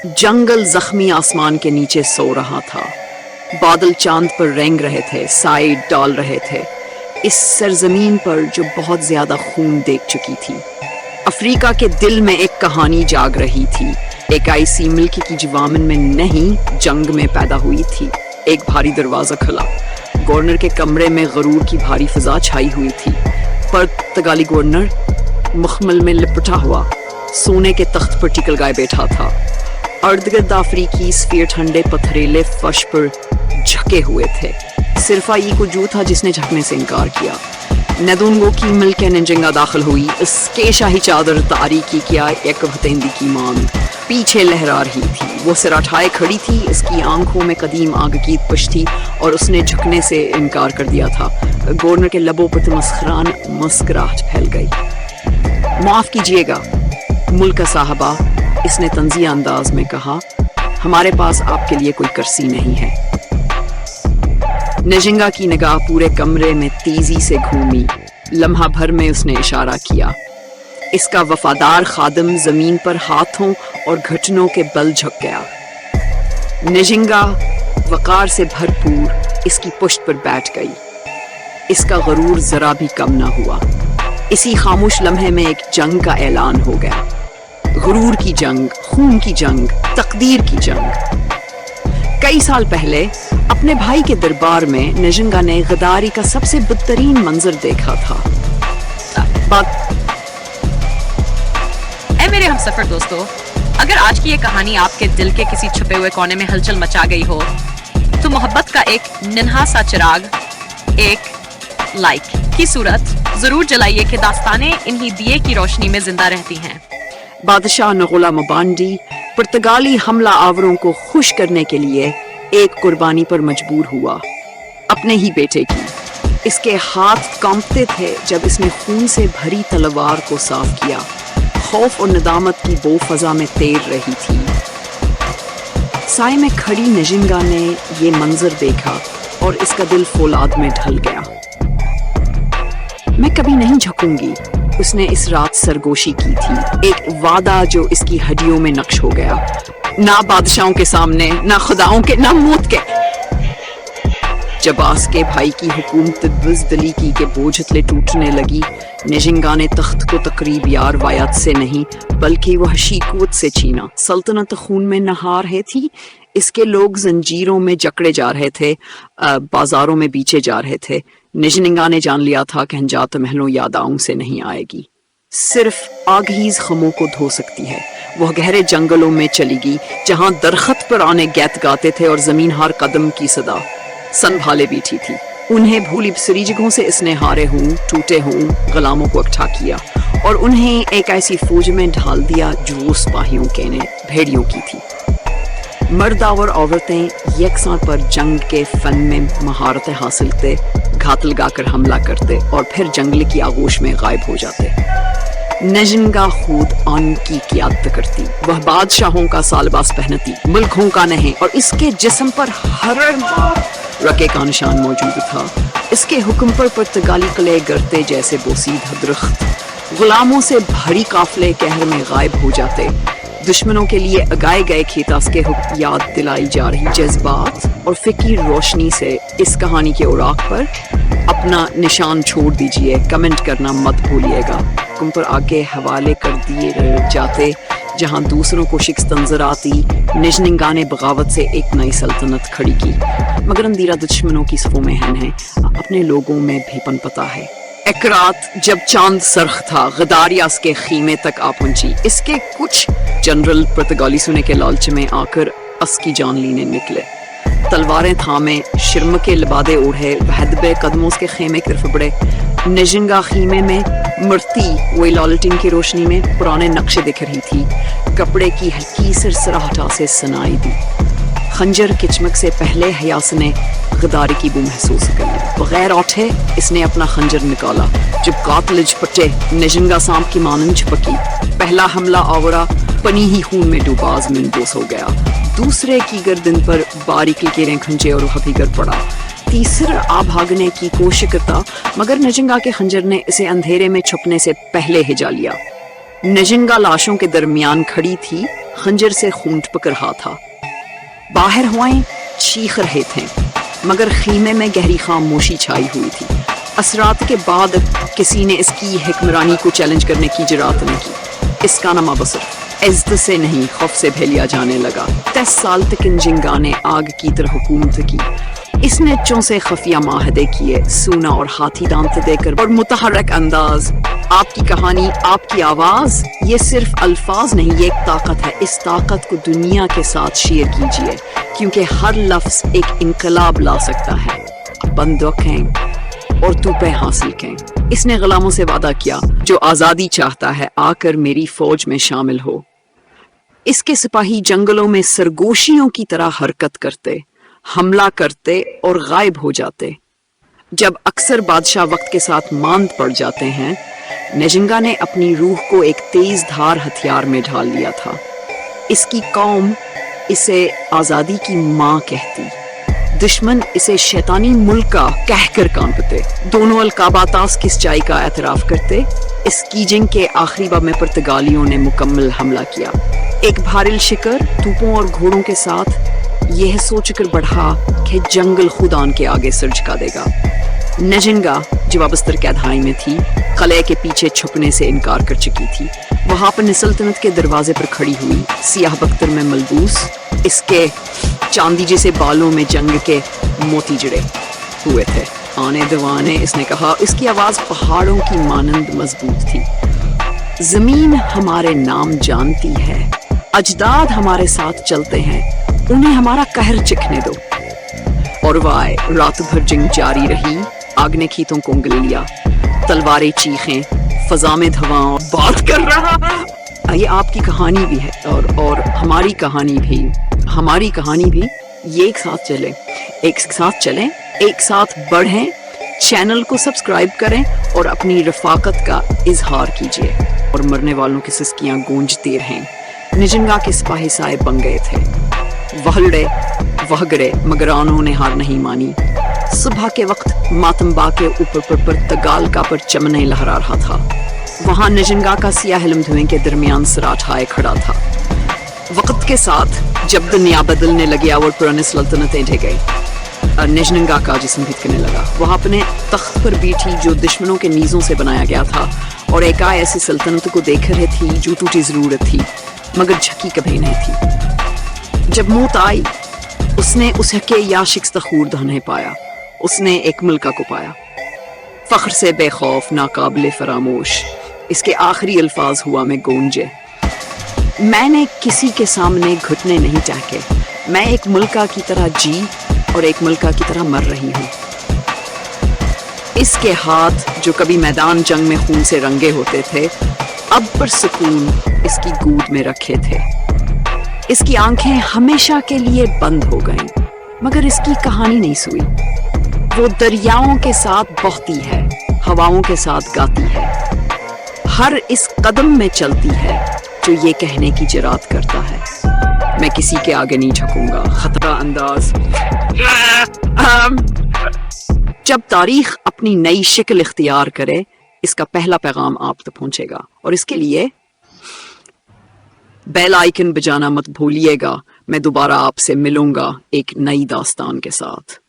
जंगल जख्मी आसमान के नीचे सो रहा था। बादल चांद पर रेंग रहे थे, साए डाल रहे थे इस सरजमीन पर जो बहुत ज्यादा खून देख चुकी थी। अफ्रीका के दिल में एक कहानी जाग रही थी, एक ऐसी मिल्क की जवामन में नहीं, जंग में पैदा हुई थी। एक भारी दरवाजा खुला, गवर्नर के कमरे में गरूर की भारी फिजा छाई हुई थी। पुर्तगाली गवर्नर मखमल में लिपटा हुआ सोने के तख्त पर टिकल गाए बैठा था। अर्धगिर्द अफ्रीकी स्फीयर ठंडे पथरीले फर्श पर झके हुए थे। सिर्फ ई को जू था जिसने झकने से इनकार किया। नदूंगो की मिल्क निजंगा दाखिल हुई, इसके शाही चादर तारीकी किया एक वतेंदी की मांग पीछे लहरा रही थी। वो सिराठाए खड़ी थी, इसकी आंखों में कदीम आग की तपिश थी और उसने झुकने से इनकार कर दिया था। गवर्नर के लबों पर तमस्खरान मुस्कुराहट फैल गई। माफ कीजिएगा मुल्का साहबा, इसने तंजिया अंदाज में कहा, हमारे पास आपके लिए कोई कर्सी नहीं है। नजिंगा की निगाह पूरे कमरे में तेजी से घूमी। लम्हा भर में उसने इशारा किया। इसका वफादार खादिम जमीन पर हाथों और घुटनों के बल झुक गया। नजिंगा वकार से भरपूर इसकी पुश्त पर बैठ गई। इसका गरूर जरा भी कम न हुआ। इसी खामोश लम्हे में एक जंग का ऐलान हो गया। गुरूर की जंग, खून की जंग, तकदीर की जंग। कई साल पहले अपने भाई के दरबार में नजिंगा ने गद्दारी का सबसे बदतरीन मंजर देखा था। ऐ मेरे हमसफर दोस्तों, अगर आज की ये कहानी आपके दिल के किसी छुपे हुए कोने में हलचल मचा गई हो, तो मोहब्बत का एक नन्हा सा चिराग, एक लाइक की सूरत जरूर जलाइए कि दास्तानें इन्हीं दिए की रोशनी में जिंदा रहती हैं। बादशाह नगोला मुबांडी पुर्तगाली हमला आवरों को खुश करने के लिए एक कुर्बानी पर मजबूर हुआ, अपने ही बेटे की। इसके हाथ कांपते थे जब इसने खून से भरी तलवार को साफ किया। खौफ और नदामत की बो फजा में तैर रही थी। साए में खड़ी नजिंगा ने ये मंजर देखा और इसका दिल फौलाद में ढल गया। मैं कभी नहीं झुकूंगी, उसने इस रात सरगोशी की थी, एक वादा जो इसकी हड्डियों में नक्श हो गया। ना बादशाहों के सामने, ना खुदाओं के, ना मौत के। जब आस के भाई की हुकूमत बुज़दिली की के बोझ तले टूटने लगी, नजिंगा ने तख्त को तकरीब यार वायत से नहीं बल्कि वहशी कुव्वत से छीना। सल्तनत खून में नहा रहे थी। इसके लोग जंजीरों में जकड़े जा रहे थे, बाजारों में बीचे जा रहे थे। नजिंगा ने जान लिया था कि हंजात महलों यादाओं से नहीं आएगी, सिर्फ आग ही खमों को धो सकती है। वह गहरे जंगलों में चली गई जहां दरखत पर आने गैत गाते थे और जमीन हर कदम की सदा संभाले बैठी थी। उन्हें भूली बिसरी जगहों से इसने हारे हूं, टूटे हूं गुलामों को इकट्ठा किया और उन्हें एक ऐसी फौज में ढाल दिया जो वो सिपाहियों के ने भेड़ियों की थी। मर्द और औरतें यकसां पर जंग के फन में महारतें हासिल थे, घात लगाकर हमला करते और फिर जंगल की आगोश में गायब हो जाते। नजिंगा खुद आन की क़ियादत करती, वह बादशाहों का सालबास पहनती, मुल्कों का नहीं, और इसके जिस्म पर हर रके का निशान मौजूद था। इसके हुक्म पर पुर्तगाली किले गिरते जैसे बोसीद दरख्त, गुलामों से भरी काफले कहर में गायब हो जाते। दुश्मनों के लिए उगाए गए खेतास के याद दिलाई जा रही जज्बात और फिक्र रोशनी से इस कहानी के औराक पर अपना निशान छोड़ दीजिए। कमेंट करना मत भूलिएगा। हुक्म पर आगे हवाले कर दिए जाते जहां दूसरों को शिकस्त नजर आती। नजिंगा ने बगावत से एक नई सल्तनत खड़ी की, मगर अंदीरा दुश्मनों की सफों में है, अपने लोगों में भी पनपता है। एक रात जब चांद सरख था, गदारियास के खीमे तक आ पहुंची। इसके कुछ जनरल पुर्तगाली सुने के लालच में आकर अस्की जान लीने निकले। तलवारें थामे, शिरम के लिबादे ओढ़े, बहदबे कदमों के खेमे की तरफ बढ़े। नजिंगा खीमे में मरती वही लालटेन की रोशनी में पुराने नक्शे दिख रही थी। कपड़े की हल्की सरसराहट से सुनाई दी। खंजर की चमक से पहले हयास ने गद्दारी की बू महसूस करी। बगैर उठे इसने अपना खंजर निकाला। जब कातिल झपटे, नजिंगा सांप की मानंद झपकी। पहला हमला आवरा पनी ही खून में डूबाज मिनबोस हो गया। दूसरे की गर्दन पर बारीक लकीरें खंजे और वह भी गिर पड़ा। तीसरा आ भागने की कोशिश करता, मगर नजिंगा के खंजर ने इसे अंधेरे में छुपने से पहले हिजा लिया। नजिंगा लाशों के दरमियान खड़ी थी, खंजर से खून टपक रहा था। बाहर हवाएं चीख रहे थे, मगर खीमे में गहरी खामोशी छाई हुई थी। असरात के बाद किसी ने इसकी हिक्मरानी को चैलेंज करने की जुरात नहीं की। इसका नाम बसर इज्जत से नहीं खौफ से भेलिया जाने लगा। 10 साल तक इन जिंगा ने आग की तरह हुकूमत की। इसने चों से खफिया माहदे किए, सूना और हाथी दांत देकर और मुतहरक अंदाज। आपकी कहानी, आपकी आवाज, ये सिर्फ अल्फाज नहीं, ये एक ताकत है। इस ताकत को दुनिया के साथ शेयर कीजिए, क्योंकि हर लफ्ज एक इनकलाब ला सकता है। बंदूकें और तूपें हासिल कें। इसने गुलामों से वादा किया, जो आजादी चाहता है आकर मेरी फौज में शामिल हो। इसके सिपाही जंगलों में सरगोशियों की तरह हरकत करते, हमला करते और गायब हो जाते। जब अक्सर बादशाह वक्त के साथ मांद पड़ जाते हैं, नजिंगा ने अपनी रूह को एक तेज धार हथियार में ढाल लिया था। इसकी कौम इसे आजादी की माँ कहती, दुश्मन इसे शैतानी मुल्क का कहकर कांपते। दोनों अलकाबातास किस चाय का एतराफ करते। इस कीजिंग के आखिरी बाब में पुर्तगालियों ने मुकम्मल हमला किया। एक भारिल शिकर तूपों और घोड़ों के साथ यह सोचकर बढ़ा कि जंगल खुदान के आगे सर झुका देगा। नजिंगा जो वाबस्तर कैदखाने में थी, कले के पीछे छुपने से इनकार कर चुकी थी। वहां पर सल्तनत के दरवाजे पर खड़ी हुई, सियाह बख्तर में मलबूस, इसके चांदी जैसे बालों में जंग के मोती जड़े हुए थे। आने दीवाने, इसने कहा। इसकी आवाज पहाड़ों की मानंद मजबूत थी। जमीन हमारे नाम जानती है, अजदाद हमारे साथ चलते हैं, उन्हें हमारा कहर चिखने दो। और वाय रात भर जंग जारी रही। आग ने खीतों को उंगल लिया, तलवारें चीखें, फजा में धुआं बात कर रहा। ये आपकी कहानी भी है और हमारी कहानी भी। हमारी कहानी भी। ये एक साथ चलें, एक साथ बढ़ें। चैनल को सब्सक्राइब करें और अपनी रफाकत का इजहार कीजिए। और मरने वालों की सिसकियां गूंजती रहें। निजिंगा के सिपाही साए बन गए थे। वहगड़े मगर उन्होंने हार नहीं मानी। सुबह के वक्त मातम्बा के ऊपर पर तगाल का पर चमने लहरा रहा था। वहां नजिंगा का सियाह हिलम धुएं के दरमियान सराठाए खड़ा था। वक्त के साथ जब दुनिया बदलने लगी और पुरानी सल्तनतें ढह गई, नजिंगा का जिस्म भिटकने लगा। वह अपने तख्त पर बैठी जो दुश्मनों के नीजों से बनाया गया था, और एक ऐसी सल्तनत को देख रही थी जो टूटी जरूरत थी मगर झकी कभी नहीं थी। जब मौत आई, उसने उसे के या शिकस्तखूर्द नहीं पाया, उसने एक मुल्का को पाया। फख्र से बेखौफ, नाकाबिले फरामोश, इसके आखिरी अल्फाज हुआ में गूंजे। मैंने किसी के सामने घुटने नहीं चाहे। मैं एक मुल्का की तरह जी और एक मुल्का की तरह मर रही हूँ। इसके हाथ जो कभी मैदान जंग में खून से रंगे होते थे, अब पर सुकून इसकी गूद में रखे थे। इसकी आंखें हमेशा के लिए बंद हो गईं, मगर इसकी कहानी नहीं सुई। वो दरियाओं के साथ बहती है, हवाओं के साथ गाती है, हर इस कदम में चलती है जो ये कहने की जुरात करता है, मैं किसी के आगे नहीं झुकूंगा। खतरा अंदाज। जब तारीख अपनी नई शक्ल इख्तियार करे, इसका पहला पैगाम आप तक पहुंचेगा। और इसके लिए बेल आइकन बजाना मत भूलिएगा। मैं दोबारा आपसे मिलूंगा एक नई दास्तान के साथ।